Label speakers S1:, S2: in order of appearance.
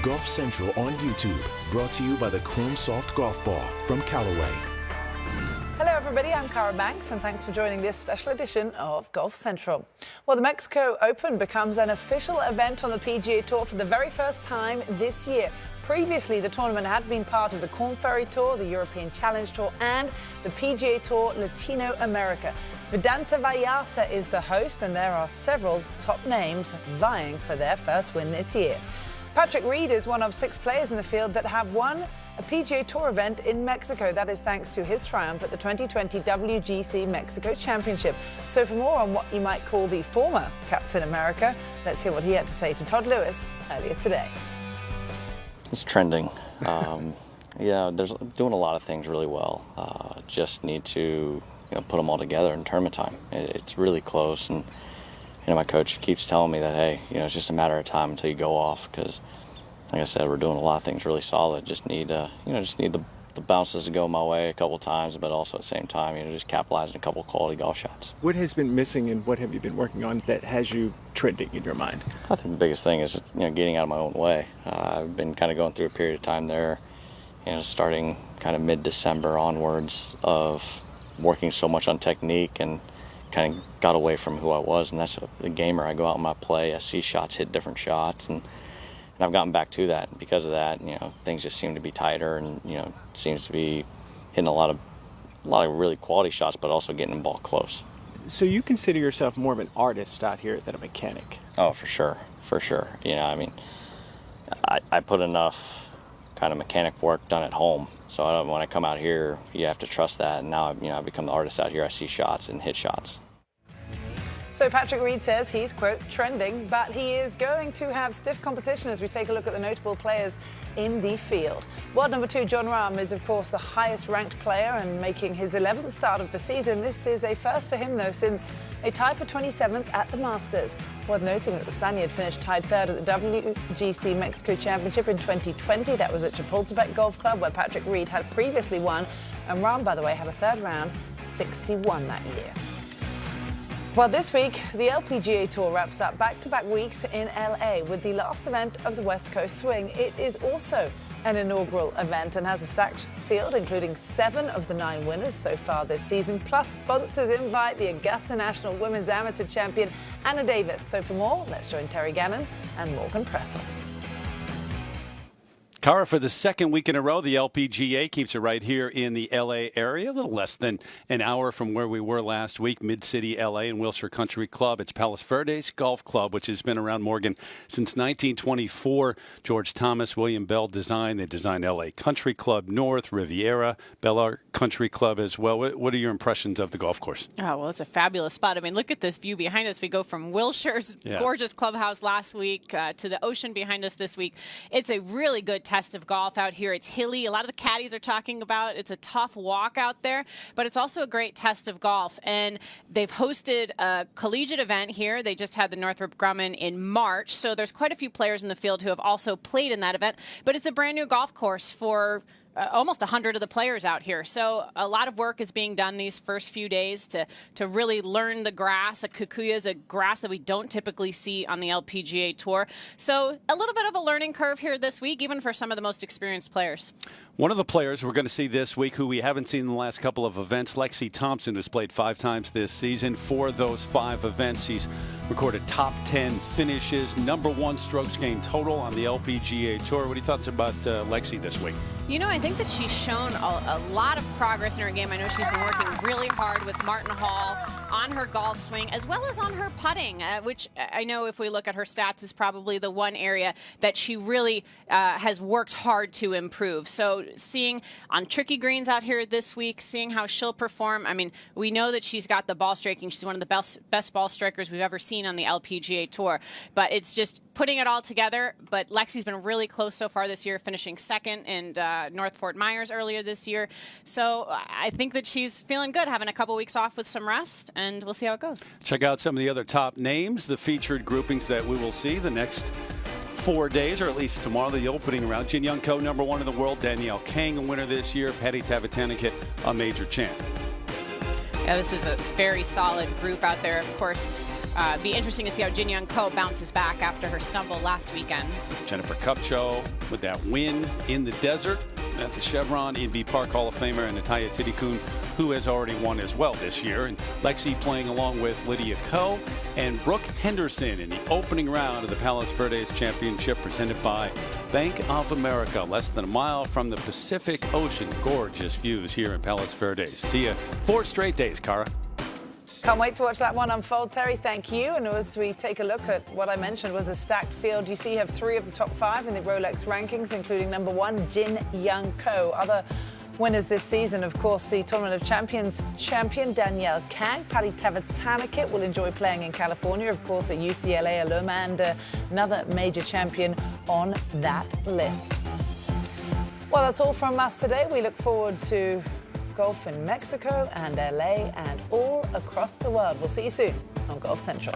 S1: Golf Central on YouTube, brought to you by the Chrome Soft Golf Ball from Callaway.
S2: Hello everybody, I'm Cara Banks and thanks for joining this special edition of Golf Central. Well, the Mexico Open becomes an official event on the PGA Tour for the very first time this year. Previously, the tournament had been part of the Korn Ferry Tour, the European Challenge Tour and the PGA Tour Latino America. Vedanta Vallarta is the host and there are several top names vying for their first win this year. Patrick Reed is one of 6 players in the field that have won a PGA Tour event in Mexico. That is thanks to his triumph at the 2020 WGC Mexico Championship. So for more on what you might call the former Captain America, let's hear what he had to say to Todd Lewis earlier today.
S3: It's trending. Yeah, there's doing a lot of things really well. Just need to put them all together in tournament time. It's really close, and my coach keeps telling me that, hey, it's just a matter of time until you go off, because like I said, we're doing a lot of things really solid. Just need the bounces to go my way a couple times, but also at the same time, just capitalizing a couple quality golf shots.
S4: What has been missing and what have you been working on that has you trending in your mind?
S3: I think the biggest thing is getting out of my own way. I've been kind of going through a period of time there, starting kind of mid-December onwards, of working so much on technique and kind of got away from who I was, and that's a gamer. I go out and I play, I see shots, hit different shots, and I've gotten back to that. Because of that, things just seem to be tighter, and seems to be hitting a lot of really quality shots, but also getting the ball close.
S4: So you consider yourself more of an artist out here than a mechanic?
S3: Oh, for sure. I put enough kind of mechanic work done at home, so when I come out here, you have to trust that. And now I've become the artist out here. I see shots and hit shots.
S2: So Patrick Reed says he's, quote, trending, but he is going to have stiff competition as we take a look at the notable players in the field. World number 2, Jon Rahm, is, of course, the highest-ranked player and making his 11th start of the season. This is a first for him, though, since a tie for 27th at the Masters. Worth noting that the Spaniard finished tied 3rd at the WGC Mexico Championship in 2020. That was at Chapultepec Golf Club, where Patrick Reed had previously won. And Rahm, by the way, had a third round 61 that year. Well, this week, the LPGA Tour wraps up back-to-back weeks in LA with the last event of the West Coast Swing. It is also an inaugural event and has a stacked field, including 7 of the 9 winners so far this season. Plus, sponsors invite the Augusta National Women's Amateur Champion, Anna Davis. So for more, let's join Terry Gannon and Morgan Pressel.
S5: Cara, for the second week in a row, the LPGA keeps it right here in the L.A. area, a little less than an hour from where we were last week, Mid-City L.A. and Wilshire Country Club. It's Palos Verdes Golf Club, which has been around Morgan since 1924. George Thomas, William Bell design. They designed L.A. Country Club North, Riviera, Bel-Air Country Club as well. What are your impressions of the golf course?
S6: Oh, well, it's a fabulous spot. I mean, look at this view behind us. We go from Wilshire's gorgeous clubhouse last week to the ocean behind us this week. It's a really good test of golf out here. It's hilly. A lot of the caddies are talking about it's a tough walk out there, but it's also a great test of golf. And they've hosted a collegiate event here. They just had the Northrop Grumman in March. So there's quite a few players in the field who have also played in that event. But it's a brand new golf course for almost 100 of the players out here. So a lot of work is being done these first few days to really learn the grass. A kikuyu is a grass that we don't typically see on the LPGA Tour. So a little bit of a learning curve here this week, even for some of the most experienced players.
S5: One of the players we're going to see this week who we haven't seen in the last couple of events, Lexi Thompson, who's played 5 times this season. For those 5 events, she's recorded top 10 finishes, #1 strokes gained total on the LPGA Tour. What are your thoughts about Lexi this week?
S6: I think that she's shown a lot of progress in her game. I know she's been working really hard with Martin Hall on her golf swing, as well as on her putting, which I know if we look at her stats is probably the one area that she really has worked hard to improve. So seeing on tricky greens out here this week, seeing how she'll perform. I mean, we know that she's got the ball striking. She's one of the best ball strikers we've ever seen on the LPGA Tour. But it's just putting it all together. But Lexi's been really close so far this year, finishing 2nd in North Fort Myers earlier this year. So I think that she's feeling good, having a couple weeks off with some rest, and we'll see how it goes.
S5: Check out some of the other top names, the featured groupings that we will see the next 4 days, or at least tomorrow, the opening round. Jin Young Ko, #1 in the world. Danielle Kang, a winner this year. Patty Tavatanakit, a major champ.
S6: Yeah, this is a very solid group out there. Of course, be interesting to see how Jin Young Ko bounces back after her stumble last weekend.
S5: Jennifer Kupcho with that win in the desert at the Chevron, Inbee Park Hall of Famer, and Natalia Titikun, who has already won as well this year. And Lexi playing along with Lydia Ko and Brooke Henderson in the opening round of the Palos Verdes Championship presented by Bank of America. Less than a mile from the Pacific Ocean. Gorgeous views here in Palos Verdes. See you 4 straight days, Cara.
S2: Can't wait to watch that one unfold, Terry. Thank you. And as we take a look at what I mentioned was a stacked field, you see you have 3 of the top 5 in the Rolex rankings, including number 1, Jin Young Ko. Other winners this season, of course, the Tournament of Champions champion Danielle Kang. Patty Tavatanakit will enjoy playing in California, of course, at UCLA Alum, and another major champion on that list. Well, that's all from us today. We look forward to golf in Mexico and LA and all across the world. We'll see you soon on Golf Central.